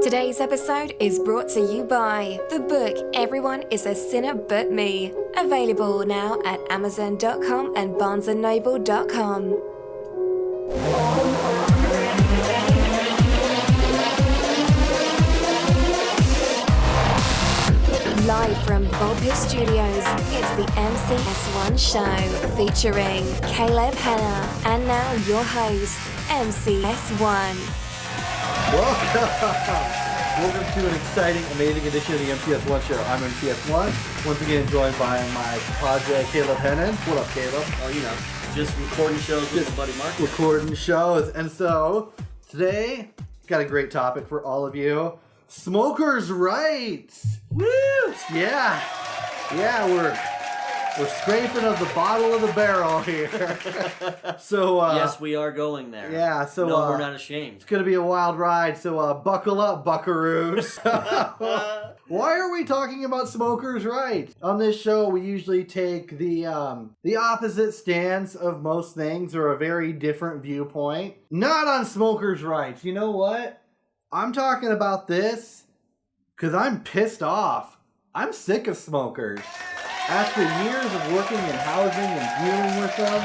Today's episode is brought to you by the book Everyone is a Sinner But Me, available now at Amazon.com and BarnesandNoble.com. Live from Volpis Studios, it's the MCS1 show featuring Caleb Henner, and now your host, MCS1. Welcome to an exciting, amazing edition of the MCS1 show. I'm MCS1, once again joined by my compadre, Caleb Hennan. What up, Caleb? Oh, you know, just recording shows with my buddy Mark. Recording shows. And so, today, got a great topic for all of you. Smokers' rights! Woo! Yeah, we're scraping of the bottom of the barrel here. So yes, we are going there. Yeah, so no, we're not ashamed. It's gonna be a wild ride. So buckle up, buckaroos. Why are we talking about smokers' rights? On this show, we usually take the opposite stance of most things, or a very different viewpoint. Not on smokers' rights. You know what? I'm talking about this because I'm pissed off. I'm sick of smokers. After years of working in housing and dealing with them,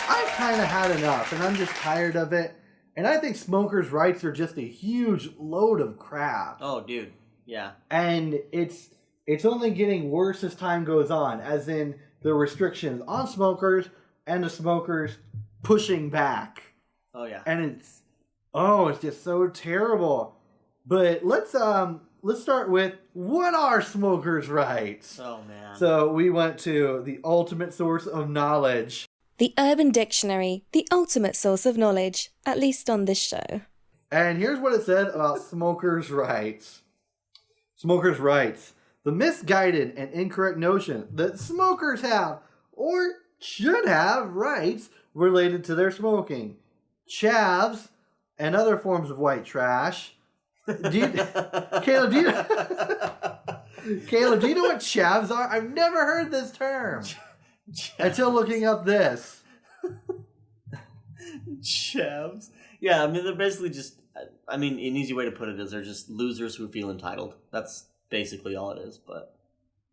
I've kind of had enough, and I'm just tired of it. And I think smokers' rights are just a huge load of crap. Oh, dude. Yeah. And it's only getting worse as time goes on, as in the restrictions on smokers and the smokers pushing back. Oh, yeah. And it's just so terrible. But let's start with, what are smokers' rights? Oh, man. So we went to the ultimate source of knowledge. The Urban Dictionary, the ultimate source of knowledge, at least on this show. And here's what it said about smokers' rights. Smokers' rights. The misguided and incorrect notion that smokers have, or should have, rights related to their smoking. Chavs and other forms of white trash. Caleb, do you know what chavs are? I've never heard this term until looking up this. Chavs? Yeah, I mean, they're basically just, an easy way to put it is they're just losers who feel entitled. That's basically all it is, but...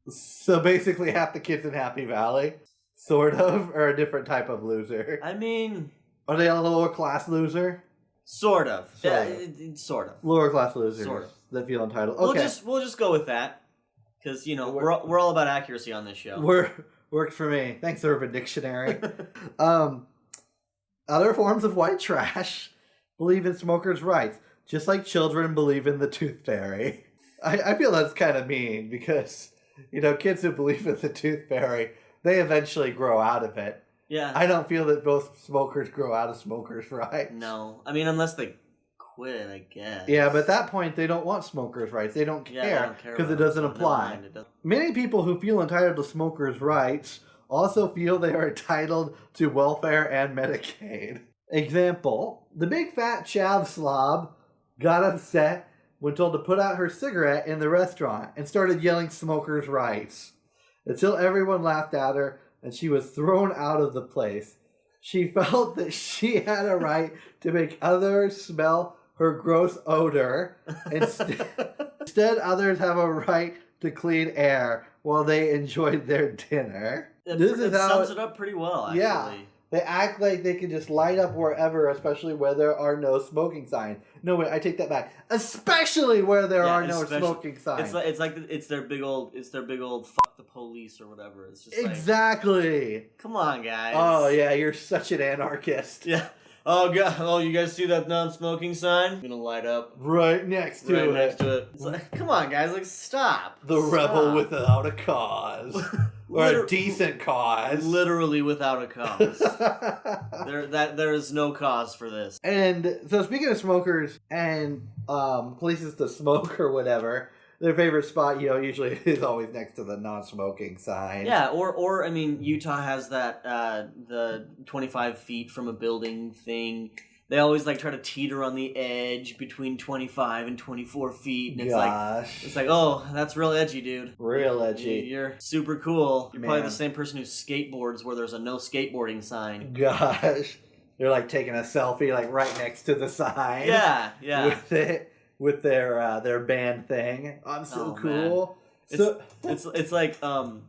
So basically half the kids in Happy Valley, sort of, or a different type of loser? I mean... Are they a lower class loser? Sort of. Sort of. Lower class losers. Sort of. That feel entitled. Okay. We'll just go with that. Because, you know, we're all about accuracy on this show. Worked for me. Thanks, Urban Dictionary. Other forms of white trash believe in smokers' rights, just like children believe in the tooth fairy. I feel that's kind of mean because, you know, kids who believe in the tooth fairy, they eventually grow out of it. Yeah. I don't feel that both smokers grow out of smokers' rights. No. I mean, unless they quit, I guess. Yeah, but at that point, they don't want smokers' rights. They don't care because it doesn't apply. Many people who feel entitled to smokers' rights also feel they are entitled to welfare and Medicaid. Example, the big fat chav slob got upset when told to put out her cigarette in the restaurant and started yelling smokers' rights until everyone laughed at her and she was thrown out of the place. She felt that she had a right to make others smell her gross odor. Instead, others have a right to clean air while they enjoyed their dinner. It sums it up pretty well, actually. Yeah. They act like they can just light up wherever, especially where there are no smoking signs. No, wait, I take that back. Especially where there are no smoking signs. It's their big old fuck the police or whatever. It's just exactly. Come on, guys. Oh yeah, you're such an anarchist. Yeah. Oh god. Oh, you guys see that non-smoking sign? I'm gonna light up right next to it. It's like, come on, guys. Like, stop. The rebel without a cause. Or a decent cause. Literally without a cause. There is no cause for this. And so speaking of smokers and places to smoke or whatever, their favorite spot, you know, usually is always next to the non-smoking sign. Yeah, or I mean, Utah has that the 25 feet from a building thing. They always like try to teeter on the edge between 25 and 24 feet, and it's like, oh, that's real edgy, dude. Real edgy. You're super cool. You're probably the same person who skateboards where there's a no skateboarding sign. Gosh, they're like taking a selfie like right next to the sign. Yeah. With it. with their band thing. I'm so cool. It's like have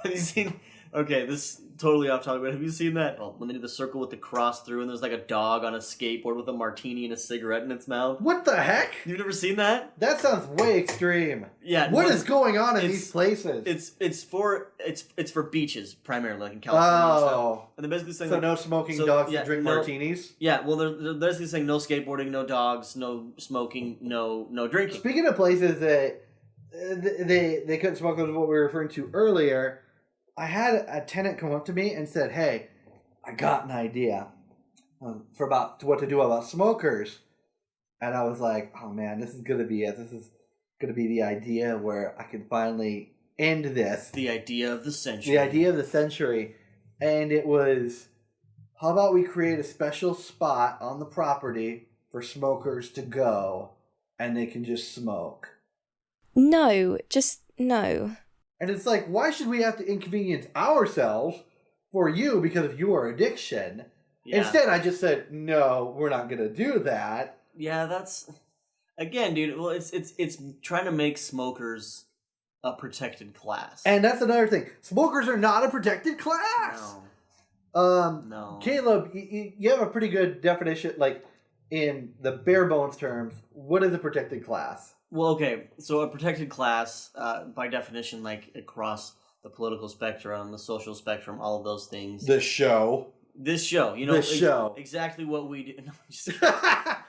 you seen? Okay, this is totally off topic, but have you seen that? Oh, when they do the circle with the cross through, and there's like a dog on a skateboard with a martini and a cigarette in its mouth. What the heck? You've never seen that? That sounds way extreme. Yeah. What is going on in these places? It's for beaches primarily, like in California and stuff. And they're basically saying no smoking dogs that drink martinis. Yeah, well, they're basically saying no skateboarding, no dogs, no smoking, no drinking. Speaking of places that they couldn't smoke, was what we were referring to earlier. I had a tenant come up to me and said, "Hey, I got an idea for about what to do about smokers." And I was like, "Oh man, this is gonna be it. This is gonna be the idea where I can finally end this. The idea of the century. The idea of the century." And it was, how about we create a special spot on the property for smokers to go, and they can just smoke. No, just no. And it's like, why should we have to inconvenience ourselves for you because of your addiction? Yeah. Instead, I just said, no, we're not going to do that. Yeah, that's... Again, dude, well, it's trying to make smokers a protected class. And that's another thing. Smokers are not a protected class. No. No. Caleb, you have a pretty good definition, like, in the bare bones terms. What is a protected class? Well, okay, so a protected class, by definition, like across the political spectrum, the social spectrum, all of those things. This show, you know, exactly what we do.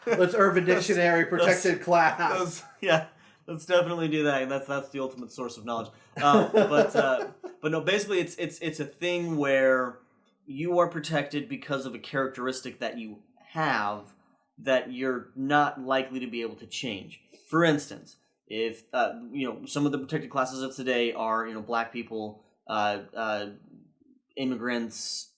Let's Urban Dictionary protected class. Yeah, let's definitely do that. That's the ultimate source of knowledge. But no, basically, it's a thing where you are protected because of a characteristic that you have that you're not likely to be able to change. For instance, if some of the protected classes of today are black people, immigrants.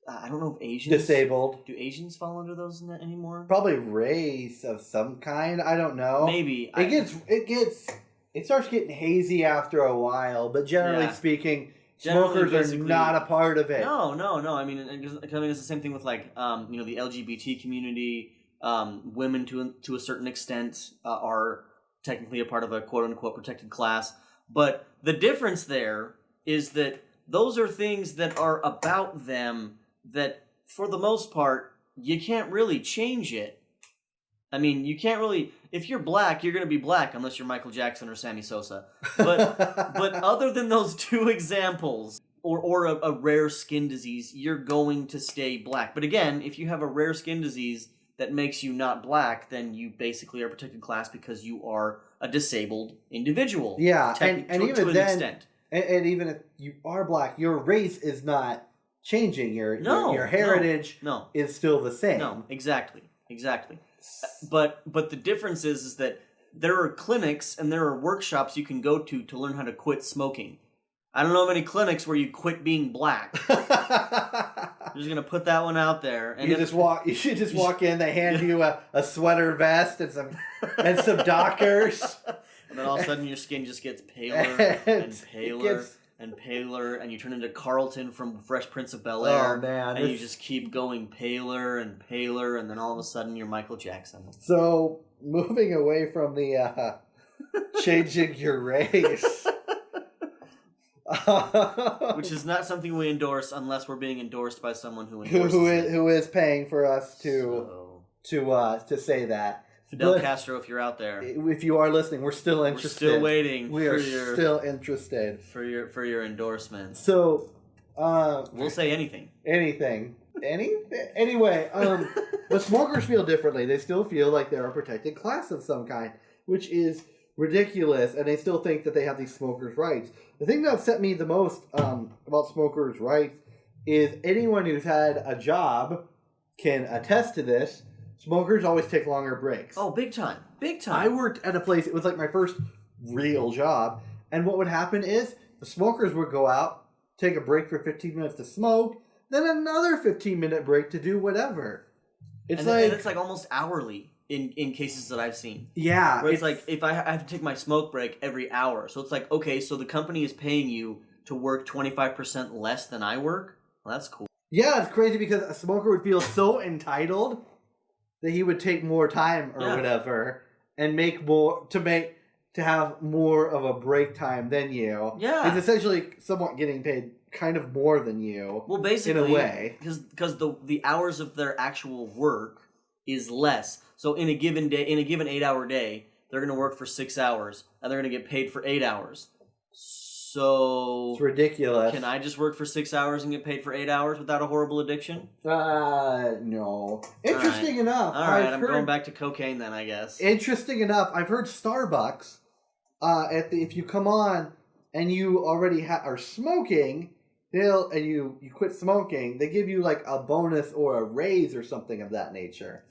I don't know if Asians disabled. Do Asians fall under those anymore? Probably race of some kind. I don't know. Maybe it starts getting hazy after a while. But generally speaking, smokers are not a part of it. No. I mean, it's the same thing with like the LGBT community. Women to a certain extent are technically a part of a quote-unquote protected class. But the difference there is that those are things that are about them that, for the most part, you can't really change it. I mean, you can't really... If you're black, you're going to be black unless you're Michael Jackson or Sammy Sosa. But other than those two examples, or a rare skin disease, you're going to stay black. But again, if you have a rare skin disease that makes you not black, then you basically are a protected class because you are a disabled individual. Yeah, and even to an extent. And even if you are black, your race is not changing. Your heritage is still the same. No, exactly. But the difference is that there are clinics and there are workshops you can go to learn how to quit smoking. I don't know of any clinics where you quit being black. I'm just gonna put that one out there. And you should just walk in. They hand you a sweater vest and some Dockers, and then all of a sudden your skin just gets paler and paler and paler, and you turn into Carlton from Fresh Prince of Bel-Air. Oh man! And you just keep going paler and paler, and then all of a sudden you're Michael Jackson. So moving away from the changing your race. Which is not something we endorse unless we're being endorsed by someone who is paying for us to say that. Fidel Castro, if you're out there, if you are listening, we're still interested. We're still waiting. We are still interested for your endorsement. So we'll say anything. Anyway, but smokers feel differently. They still feel like they're a protected class of some kind, which is ridiculous, and they still think that they have these smokers' rights. The thing that upset me the most about smokers' rights is anyone who's had a job can attest to this. Smokers always take longer breaks. Oh, big time. I worked at a place, it was like my first real job, and what would happen is the smokers would go out, take a break for 15 minutes to smoke, then another 15-minute break to do whatever. And it's like almost hourly. In cases that I've seen. Yeah. Where it's like, if I have to take my smoke break every hour. So it's like, okay, so the company is paying you to work 25% less than I work? Well, that's cool. Yeah, it's crazy because a smoker would feel so entitled that he would take more time or whatever. and to have more of a break time than you. Yeah. It's essentially somewhat getting paid kind of more than you. Well, basically, in a way. Because the hours of their actual work is less. So in a given 8-hour day, they're going to work for 6 hours, and they're going to get paid for 8 hours. So it's ridiculous. Can I just work for 6 hours and get paid for 8 hours without a horrible addiction? No. Interesting enough. All right, I'm going back to cocaine then, I guess. Interesting enough, I've heard Starbucks, if you come on and you already are smoking, you quit smoking, they give you like a bonus or a raise or something of that nature.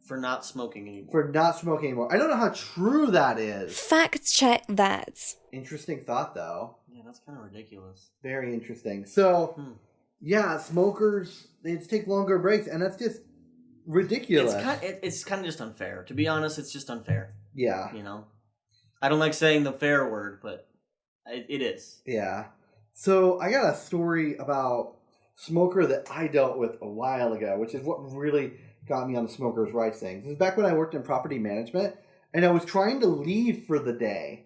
For not smoking anymore. For not smoking anymore. I don't know how true that is. Fact check that. Interesting thought, though. Yeah, that's kind of ridiculous. Very interesting. So, yeah, smokers, they just take longer breaks, and that's just ridiculous. It's kind of just unfair. To be honest, it's just unfair. Yeah. You know? I don't like saying the fair word, but it is. Yeah. So, I got a story about smoker that I dealt with a while ago, which is what really got me on the smokers' rights thing. This is back when I worked in property management, and I was trying to leave for the day.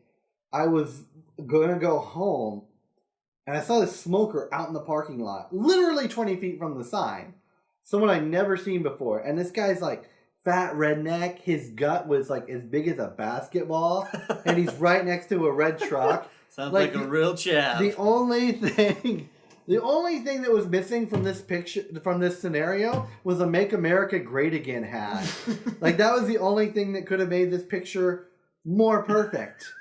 I was going to go home, and I saw this smoker out in the parking lot, literally 20 feet from the sign. Someone I'd never seen before. And this guy's like fat redneck. His gut was like as big as a basketball, and he's right next to a red truck. Like a real chap. The only thing that was missing from this picture, from this scenario, was a "Make America Great Again" hat. Like, that was the only thing that could have made this picture more perfect.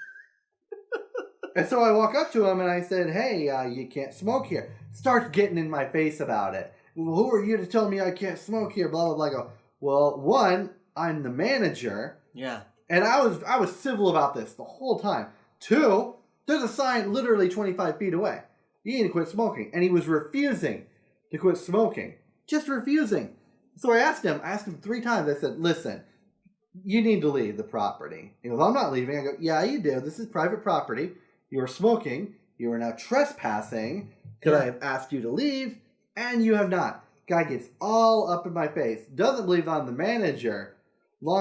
And so I walk up to him and I said, "Hey, you can't smoke here." Starts getting in my face about it. "Well, who are you to tell me I can't smoke here?" Blah blah blah. I go, "Well, one, I'm the manager." Yeah. And I was civil about this the whole time. Two, there's a sign literally 25 feet away. You need to quit smoking. And he was refusing to quit smoking. Just refusing. So I asked him 3 times. I said, "Listen, you need to leave the property." He goes, "I'm not leaving." I go, "Yeah, you do. This is private property. You are smoking. You are now trespassing because I have asked you to leave, and you have not." Guy gets all up in my face. Doesn't believe I'm the manager.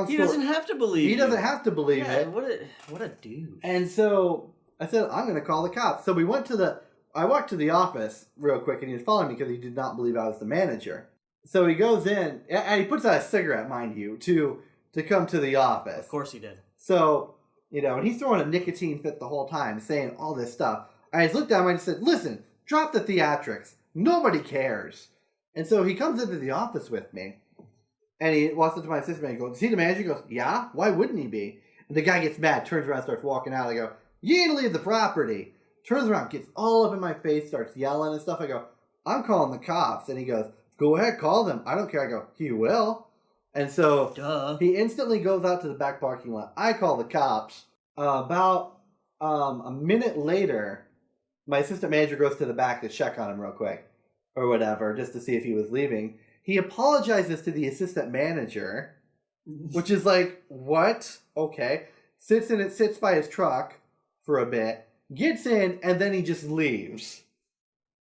He doesn't have to believe. He doesn't have to believe it. What a douche. And so I said, "I'm going to call the cops." So I walked to the office real quick, and he was following me because he did not believe I was the manager. So he goes in, and he puts out a cigarette, mind you, to come to the office. Of course he did. So, and he's throwing a nicotine fit the whole time, saying all this stuff. I just looked at him and I said, "Listen, drop the theatrics. Nobody cares." And so he comes into the office with me, and he walks up to my assistant and goes, "Is he the manager?" He goes, "Yeah, why wouldn't he be?" And the guy gets mad, turns around, starts walking out. I go, "You need to leave the property." Turns around, gets all up in my face, starts yelling and stuff. I go, "I'm calling the cops." And he goes, "Go ahead, call them. I don't care." I go, "He will." And so he instantly goes out to the back parking lot. I call the cops. About a minute later, my assistant manager goes to the back to check on him real quick or whatever, just to see if he was leaving. He apologizes to the assistant manager, which is like, what? Okay. Sits by his truck for a bit. Gets in, and then he just leaves.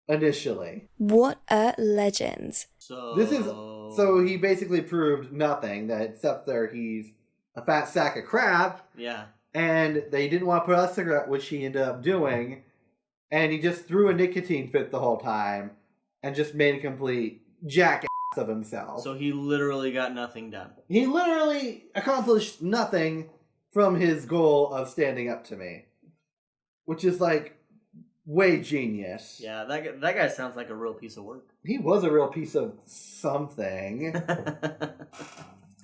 Initially. What a legend. So he basically proved nothing, that except that he's a fat sack of crap. Yeah. And they didn't want to put out a cigarette, which he ended up doing. And he just threw a nicotine fit the whole time and just made a complete jackass of himself. So he literally got nothing done. He literally accomplished nothing from his goal of standing up to me. Which is like way genius. Yeah, that guy sounds like a real piece of work. He was a real piece of something.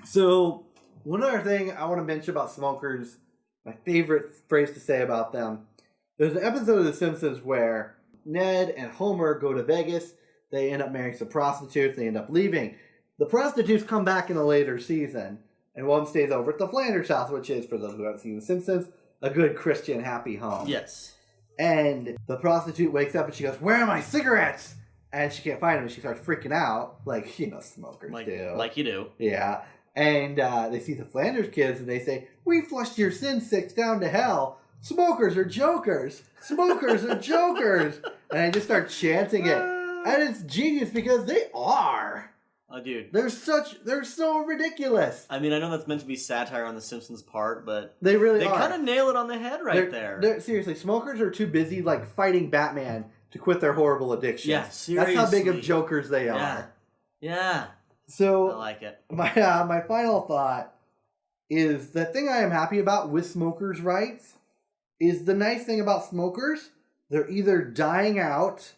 So, one other thing I want to mention about smokers, my favorite phrase to say about them. There's an episode of The Simpsons where Ned and Homer go to Vegas. They end up marrying some prostitutes. They end up leaving. The prostitutes come back in a later season. And one stays over at the Flanders house, which is, for those who haven't seen The Simpsons, a good Christian happy home. Yes. And the prostitute wakes up and she goes, "Where are my cigarettes?" And she can't find them and she starts freaking out. Like, smokers do. Like you do. Yeah. And they see the Flanders kids and they say, "We flushed your sin sticks down to hell. Smokers are jokers. Smokers are jokers." And I just start chanting it. And it's genius because they are. Oh, dude. They're so ridiculous. I mean, I know that's meant to be satire on the Simpsons part, but they really are. They kind of nail it on the head there. Seriously, smokers are too busy like fighting Batman to quit their horrible addictions. Yeah, seriously. That's how big of jokers they are. Yeah. So I like it. My final thought is the thing I am happy about with smokers' rights is the nice thing about smokers, they're either dying out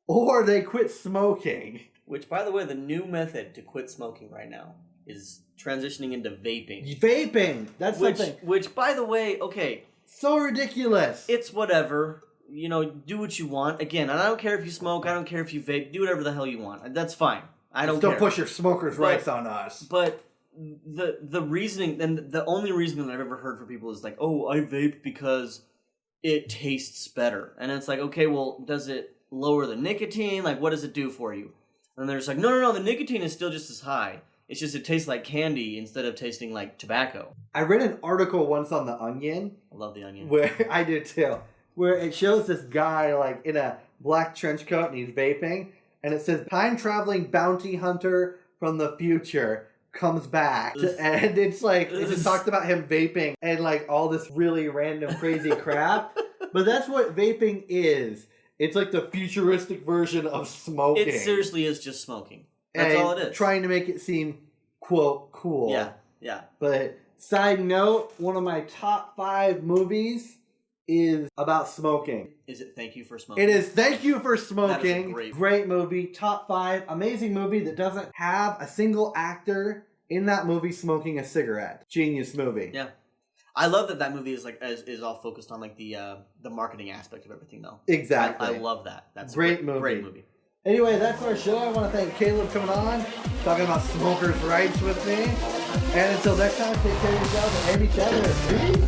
or they quit smoking. Which, by the way, the new method to quit smoking right now is transitioning into vaping. Vaping! That's something. Which, by the way, okay. So ridiculous. It's whatever. You know, do what you want. Again, I don't care if you smoke. I don't care if you vape. Do whatever the hell you want. That's fine. I don't care. Don't push your smokers' rights on us. But the reasoning, and the only reasoning that I've ever heard for people is like, oh, I vape because it tastes better. And it's like, okay, well, does it lower the nicotine? Like, what does it do for you? And they're just like, no, the nicotine is still just as high. It's just it tastes like candy instead of tasting like tobacco. I read an article once on The Onion. I love The Onion. Where I do too. Where it shows this guy like in a black trench coat and he's vaping. And it says, time-traveling bounty hunter from the future comes back. And it's like, it just talked about him vaping and like all this really random crazy crap. But that's what vaping is. It's like the futuristic version of smoking. It seriously is just smoking. That's all it is. Trying to make it seem, quote, cool. Yeah. But side note, one of my top 5 movies is about smoking. Is it Thank You for Smoking? It is Thank You for Smoking. That is great movie. Top 5. Amazing movie that doesn't have a single actor in that movie smoking a cigarette. Genius movie. Yeah. I love that movie is like is all focused on like the marketing aspect of everything though. Exactly. I love that. That's great movie. Great movie. Anyway, that's our show. I want to thank Caleb coming on, talking about smokers' rights with me. And until next time, take care of yourselves and each other. Peace.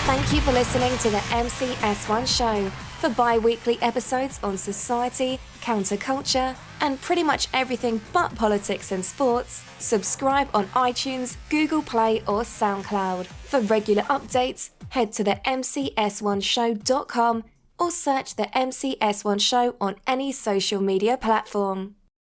Thank you for listening to the MCS1 show. For bi-weekly episodes on society, counterculture, and pretty much everything but politics and sports, subscribe on iTunes, Google Play, or SoundCloud. For regular updates, head to the MCS1show.com or search the MCS1 show on any social media platform.